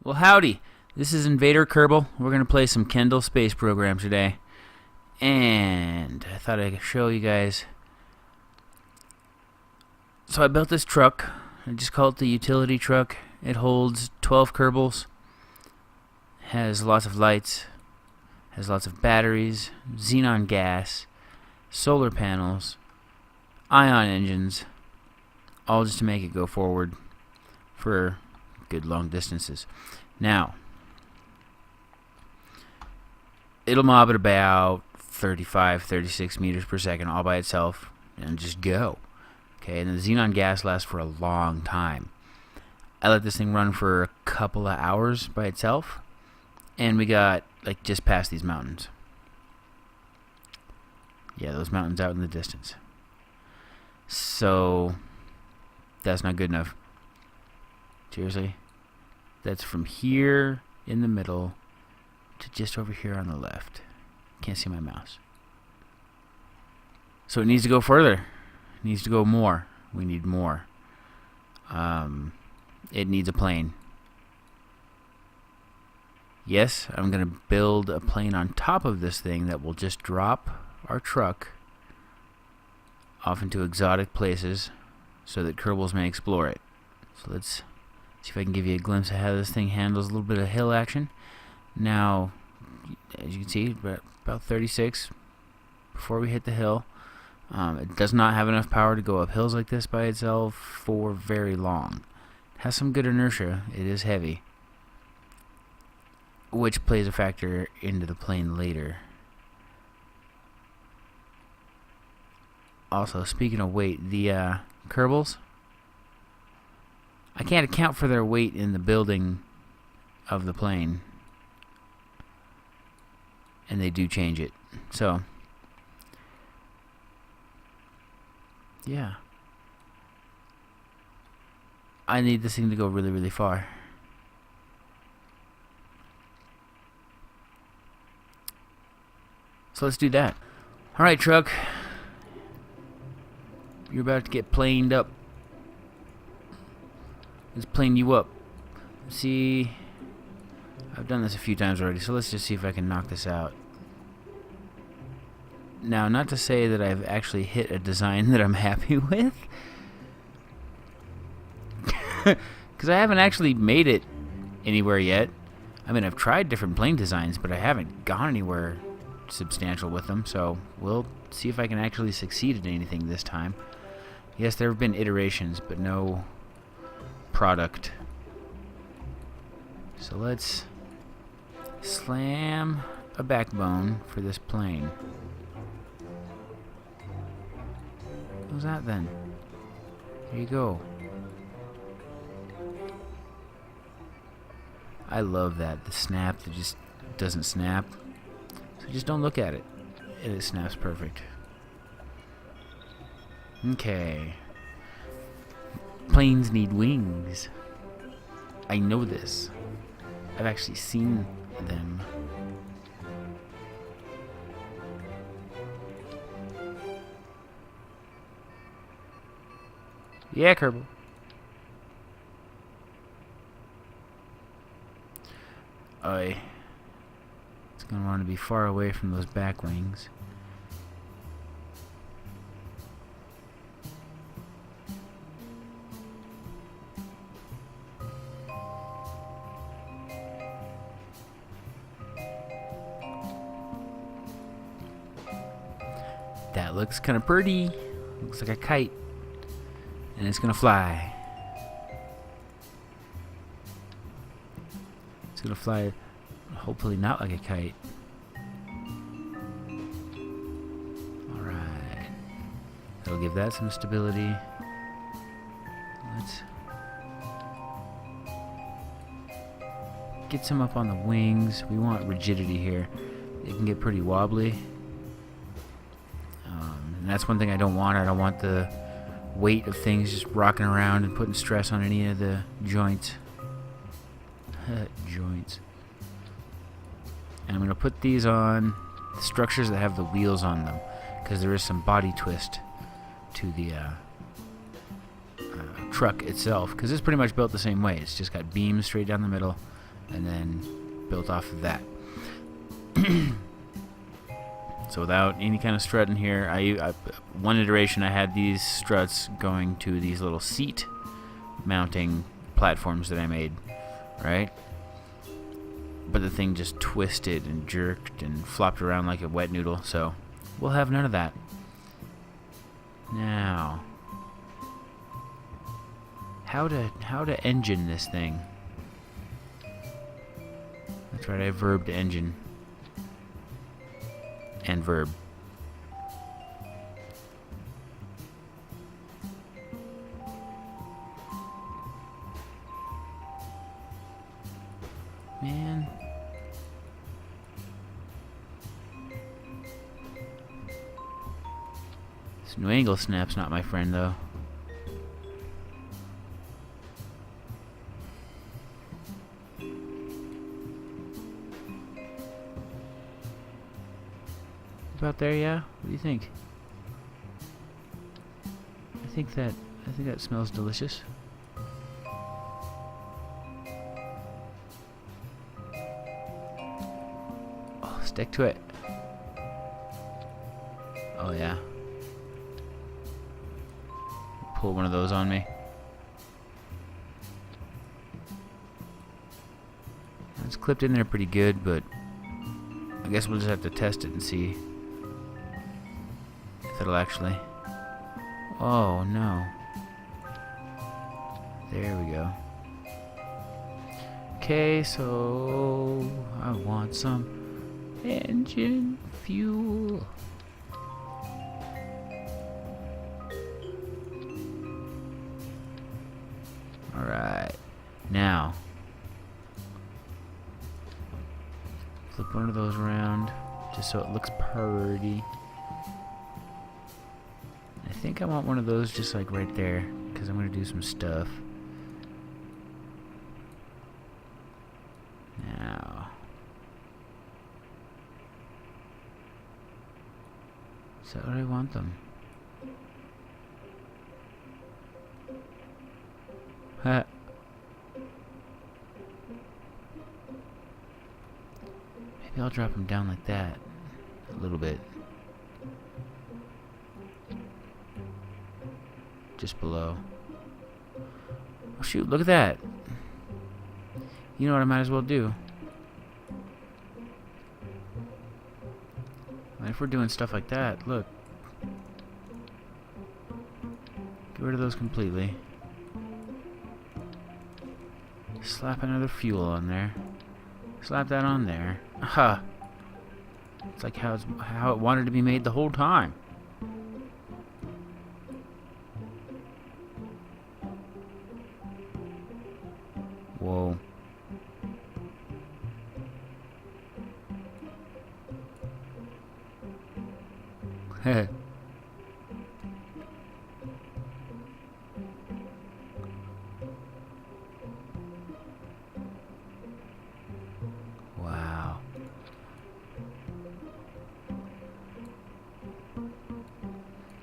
Well, howdy. This is Invader Kerbal. We're going to play some Kendall Space Program today. And I thought I could show you guys. So I built this truck. I just call it the utility truck. It holds 12 Kerbals. Has lots of lights. Has lots of batteries. Xenon gas. Solar panels. Ion engines. All just to make it go forward for good long distances. Now, it'll mob at about 35, 36 meters per second all by itself and just go. Okay, and the xenon gas lasts for a long time. I let this thing run for a couple of hours by itself, and we got like just past these mountains. Yeah, those mountains out in the distance. So that's not good enough. Seriously? That's from here in the middle to just over here on the left. Can't see my mouse. So it needs to go further. It needs to go more. We need more. It needs a plane. Yes, I'm going to build a plane on top of this thing that will just drop our truck off into exotic places so that Kerbals may explore it. So let's see if I can give you a glimpse of how this thing handles a little bit of hill action. Now, as you can see, about 36 before we hit the hill. It does not have enough power to go up hills like this by itself for very long. It has some good inertia. It is heavy, which plays a factor into the plane later. Also, speaking of weight, the Kerbals, I can't account for their weight in the building of the plane, and they do change it. So, yeah, I need this thing to go really, really far. So let's do that. Alright, truck, you're about to get planed up. Let's plane you up. See, I've done this a few times already, so let's just see if I can knock this out. Now, not to say that I've actually hit a design that I'm happy with, because I haven't actually made it anywhere yet. I mean, I've tried different plane designs, but I haven't gone anywhere substantial with them, so we'll see if I can actually succeed at anything this time. Yes, there have been iterations, but no product. So let's slam a backbone for this plane. What was that then? There you go. I love that. The snap that just doesn't snap. So just don't look at it. It snaps perfect. Okay. Planes need wings. I know this. I've actually seen them. Yeah, Kerbal. It's going to want to be far away from those back wings. That looks kind of pretty. Looks like a kite. And it's going to fly. It's going to fly, hopefully not like a kite. Alright. That'll give that some stability. Let's get some up on the wings. We want rigidity here. It can get pretty wobbly. And that's one thing I don't want. I don't want the weight of things just rocking around and putting stress on any of the joints. Joints. And I'm going to put these on the structures that have the wheels on them, because there is some body twist to the truck itself, because it's pretty much built the same way. It's just got beams straight down the middle and then built off of that. So without any kind of strut in here, one iteration I had these struts going to these little seat mounting platforms that I made, right? But the thing just twisted and jerked and flopped around like a wet noodle, so we'll have none of that. Now, how to engine this thing? That's right, I verbed engine and verb. Man. This new angle snap's not my friend, though. About there, yeah? What do you think? I think that smells delicious. Oh, stick to it. Oh yeah. Pull one of those on me. It's clipped in there pretty good, but I guess we'll just have to test it and see if it'll actually... Oh, no. There we go. Okay, so I want some engine fuel. Alright. Now, flip one of those around just so it looks pretty. I think I want one of those just like right there, because I'm going to do some stuff. Now, so how do I want them? Huh. Maybe I'll drop them down like that a little bit. Just below. Oh shoot, look at that. You know what I might as well do? If we're doing stuff like that, look. Get rid of those completely. Slap another fuel on there. Slap that on there. Aha! It's like how it wanted to be made the whole time. Whoa. Heh. Wow.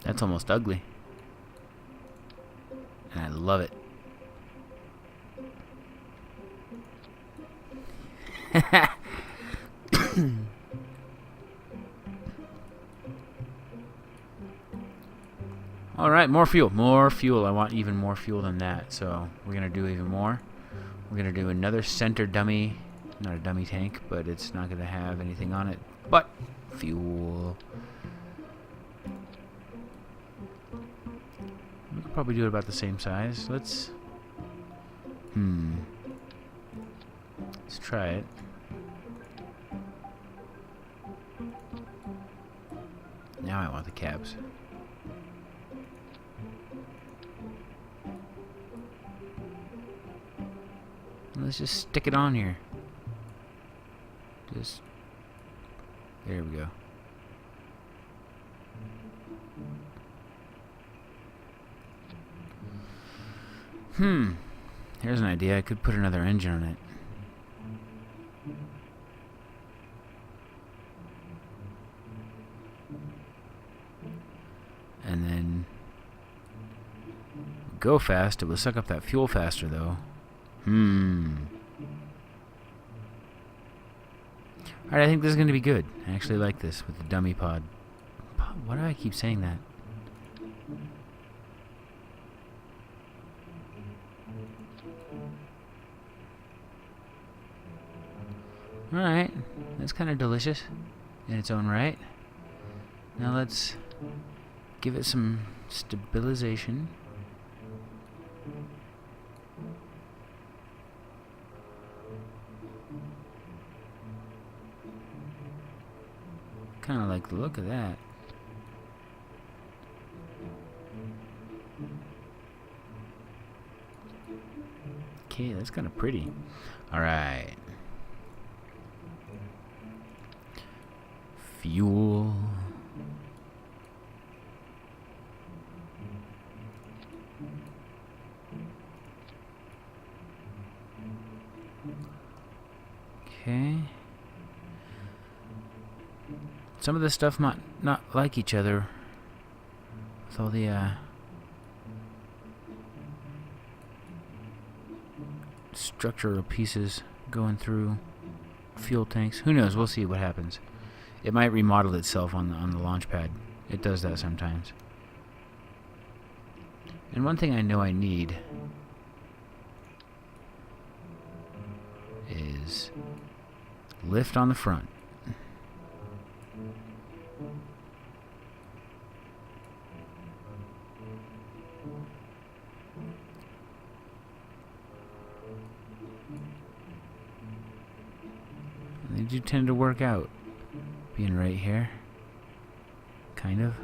That's almost ugly. And I love it. Alright, more fuel. More fuel. I want even more fuel than that. So we're going to do even more. We're going to do another center dummy. Not a dummy tank, but it's not going to have anything on it but fuel. We could probably do it about the same size. Let's try it. Now I want the cabs. Let's just stick it on here. Just... There we go. Here's an idea. I could put another engine on it. And then go fast. It will suck up that fuel faster, though. Alright, I think this is going to be good. I actually like this with the dummy pod. Why do I keep saying that? Alright, that's kind of delicious in its own right. Now let's give it some stabilization. Kind of like the look of that. Okay, that's kind of pretty. Alright. Fuel. Okay. Some of this stuff might not like each other with all the structural pieces going through fuel tanks. Who knows? We'll see what happens. It might remodel itself on the launch pad. It does that sometimes. And one thing I know I need is lift on the front. They do tend to work out, being right here, kind of.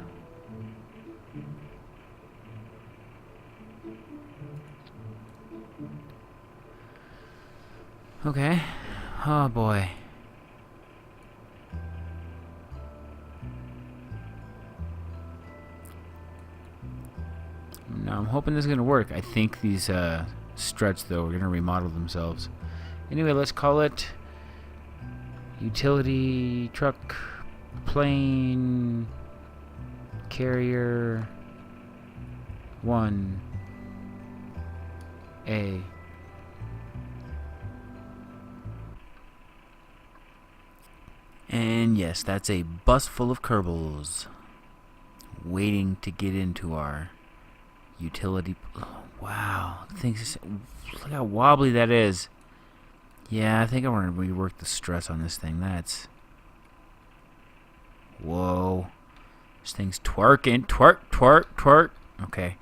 Okay. Oh boy. Now I'm hoping this is gonna work. I think these struts though are gonna remodel themselves. Anyway, let's call it utility truck plane carrier 1A. And yes, that's a bus full of Kerbals waiting to get into our utility. Oh, wow, things. Look how wobbly that is. Yeah, I think I want to rework the struts on this thing. That's... Whoa. This thing's twerking. Twerk, twerk, twerk. Okay.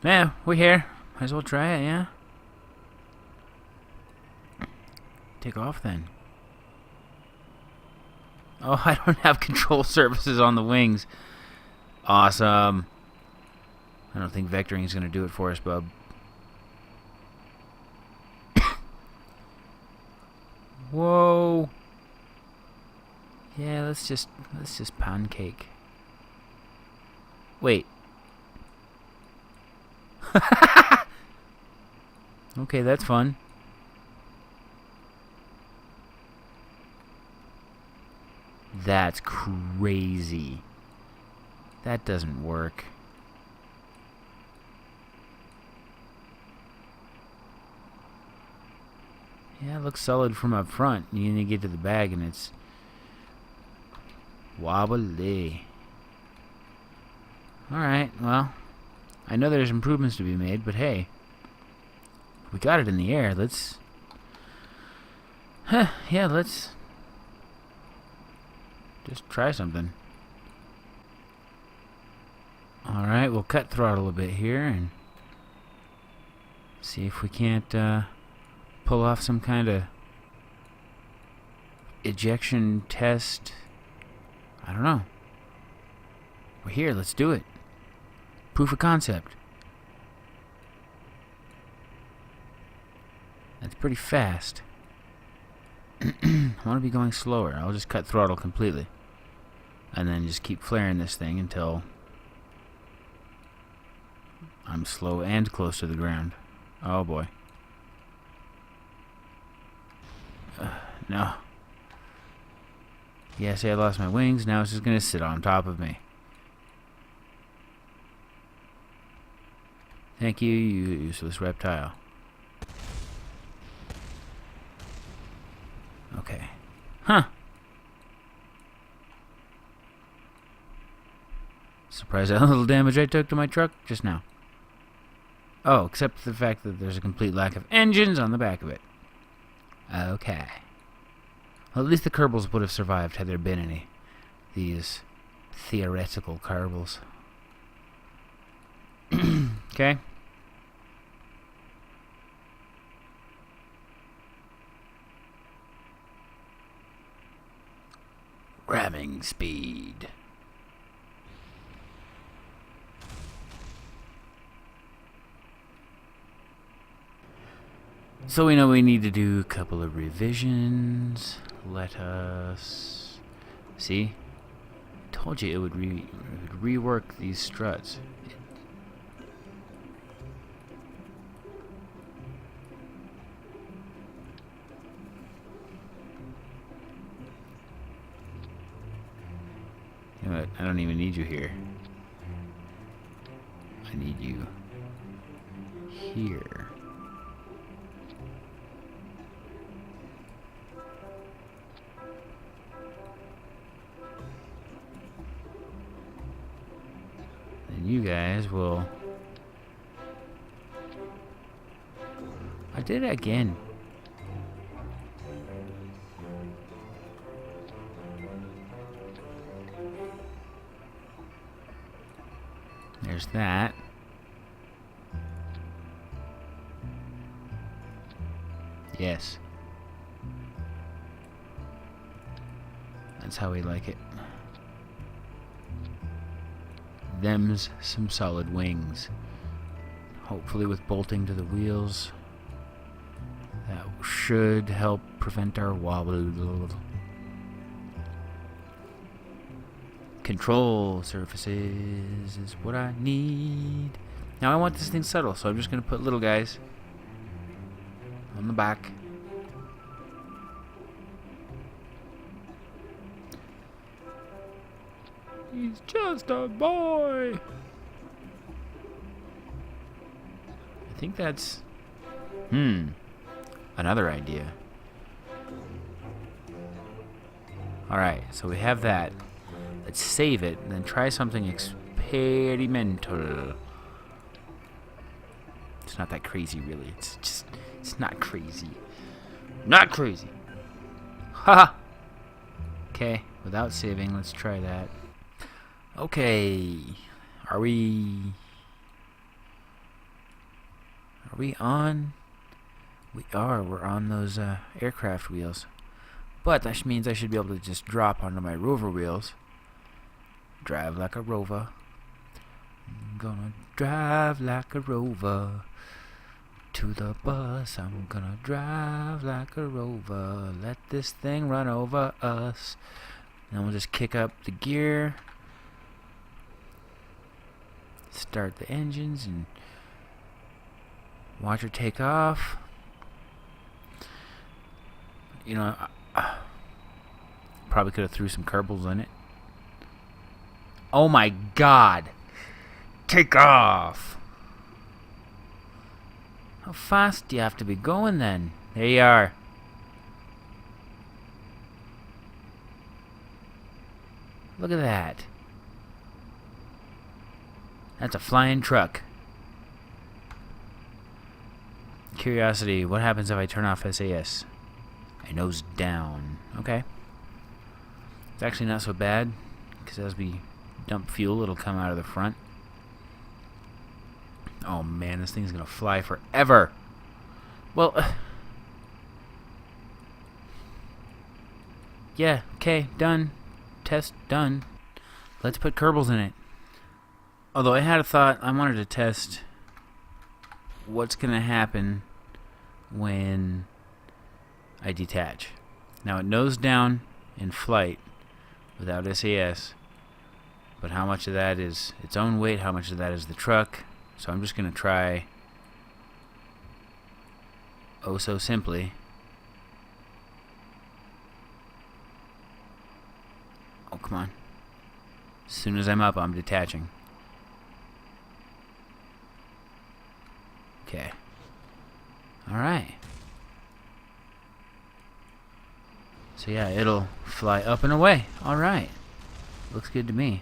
Yeah, we're here. Might as well try it, yeah? Take off then. Oh, I don't have control surfaces on the wings. Awesome. I don't think vectoring is going to do it for us, bub. Whoa. Yeah, let's just pancake. Wait. Okay, that's fun. That's crazy. That doesn't work. Yeah, it looks solid from up front. You need to get to the bag and it's wobbly. Alright, well, I know there's improvements to be made, but hey, we got it in the air. Let's... yeah, let's just try something. Alright, we'll cut throttle a bit here and see if we can't pull off some kind of ejection test. I don't know. We're here, let's do it. Proof of concept. That's pretty fast. I want to be going slower. I'll just cut throttle completely. And then just keep flaring this thing until I'm slow and close to the ground. Oh boy. No. Yeah, see, I lost my wings. Now it's just going to sit on top of me. Thank you, you useless reptile. Okay. Huh. Surprised how little damage I took to my truck just now. Oh, except for the fact that there's a complete lack of engines on the back of it. Okay. Well, at least the Kerbals would have survived had there been any. These theoretical Kerbals. Okay. Ramming speed. So we know we need to do a couple of revisions. Let us see. Told you it would rework these struts. You know what? I don't even need you here. I need you here. And you guys will... I did it again. There's that. Yes. That's how we like it. Them's some solid wings. Hopefully with bolting to the wheels. That should help prevent our wobble. Control surfaces is what I need. Now I want this thing subtle, so I'm just going to put little guys on the back. He's just a boy. I think that's... another idea. Alright, so we have that. Let's save it and then try something experimental. It's not that crazy, really. It's not crazy. Not crazy. Haha. Okay, without saving, let's try that. Okay. Are we on? We are. We're on those aircraft wheels. But that means I should be able to just drop onto my rover wheels. Drive like a rover. I'm gonna drive like a rover. To the bus, I'm gonna drive like a rover. Let this thing run over us. Then we'll just kick up the gear. Start the engines and watch her take off. You know, I probably could have threw some Kerbals in it. Oh my God! Take off! How fast do you have to be going then? There you are. Look at that. That's a flying truck. Curiosity, what happens if I turn off SAS? I nose down. Okay. It's actually not so bad, because as we dump fuel, it'll come out of the front. Oh man, this thing's gonna fly forever. Well, yeah, okay, done. Test done. Let's put Kerbals in it. Although I had a thought, I wanted to test what's gonna happen when I detach. Now it nose down in flight without SAS, but how much of that is its own weight, how much of that is the truck. So I'm just going to try, oh so simply, oh come on, as soon as I'm up I'm detaching. Okay, alright. So yeah, it'll fly up and away. Alright, looks good to me.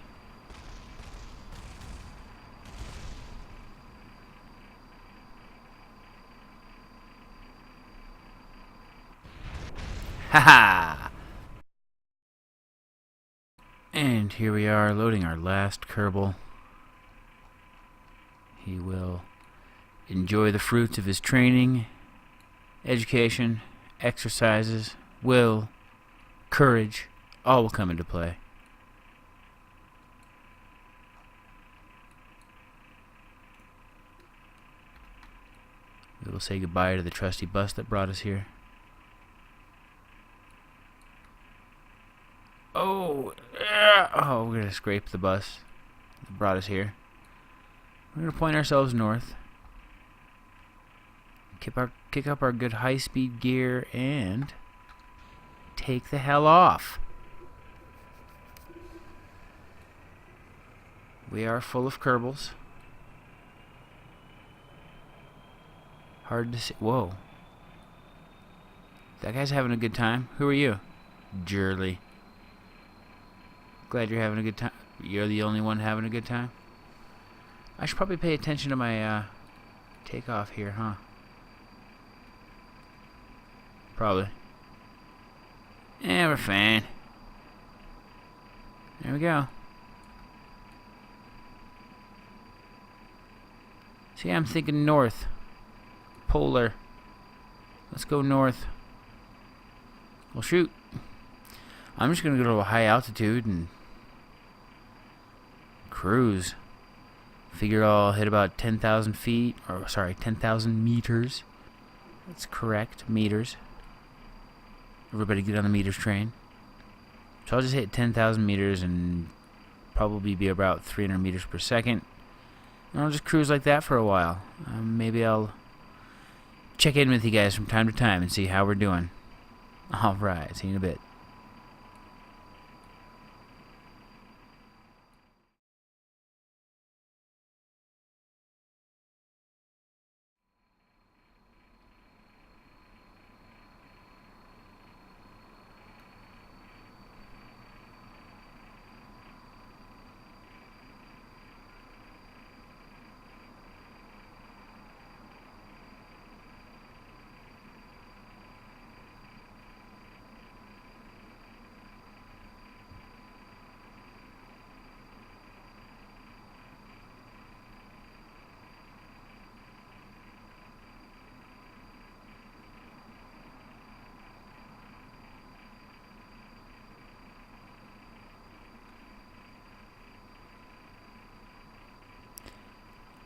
Ha! And here we are loading our last Kerbal. He will enjoy the fruits of his training, education, exercises, will, courage, all will come into play. We will say goodbye to the trusty bus that brought us here. Oh, we're going to scrape the bus that brought us here. We're going to point ourselves north. Kick up our good high-speed gear and take the hell off. We are full of Kerbals. Hard to see. Whoa. That guy's having a good time. Who are you? Jurley. Glad you're having a good time. You're the only one having a good time? I should probably pay attention to my takeoff here, huh? Probably. Yeah, we're fine. There we go. See, I'm thinking north. Polar. Let's go north. Well, shoot. I'm just going to go to a high altitude and cruise. Figure I'll hit about 10,000 feet, or sorry, 10,000 meters. That's correct, meters. Everybody get on the meters train. So I'll just hit 10,000 meters and probably be about 300 meters per second. And I'll just cruise like that for a while. Maybe I'll check in with you guys from time to time and see how we're doing. Alright, see you in a bit.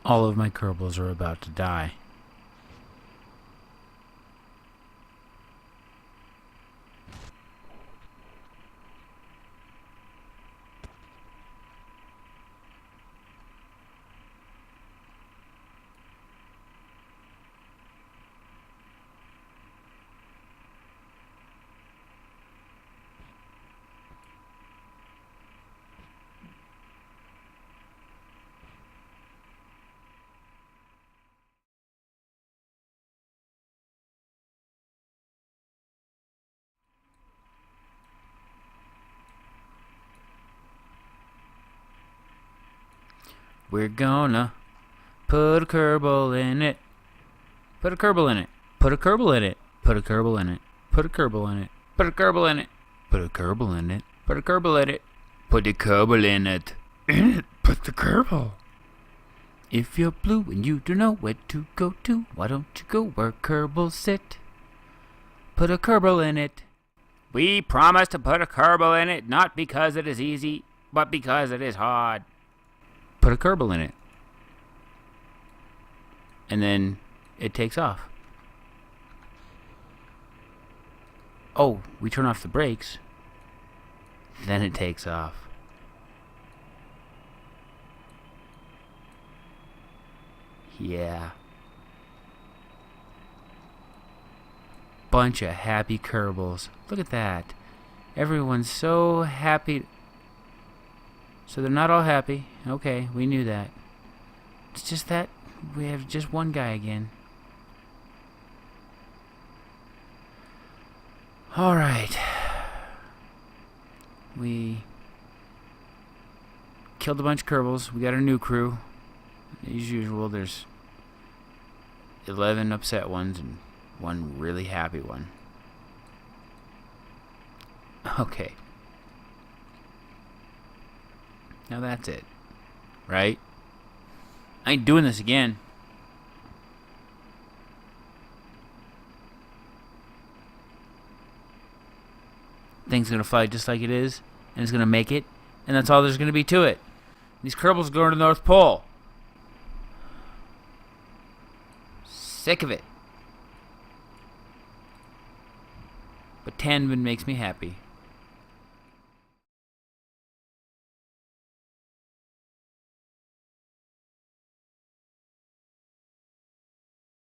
All of my Kerbals are about to die. We're gonna put a Kerbal in it. Put a Kerbal in it. Put a Kerbal in it. Put a Kerbal in it. Put a Kerbal in it. Put a Kerbal in it. Put a Kerbal in it. Put a Kerbal in it. Put a Kerbal in it. Put the Kerbal. If you're blue and you don't know where to go to, why don't you go where Kerbals sit? Put a Kerbal in it. We promise to put a Kerbal in it, not because it is easy, but because it is hard. Put a Kerbal in it. And then it takes off. Oh, we turn off the brakes. Then it takes off. Yeah. Bunch of happy Kerbals. Look at that. Everyone's so happy. So they're not all happy. Okay, we knew that. It's just that we have just one guy again. Alright. We killed a bunch of Kerbals. We got our new crew. As usual, there's 11 upset ones and one really happy one. Okay. Now that's it. Right? I ain't doing this again. Thing's gonna fly just like it is, and it's gonna make it, and that's all there's gonna be to it. These Kerbals going to the North Pole. Sick of it. But Tanman makes me happy.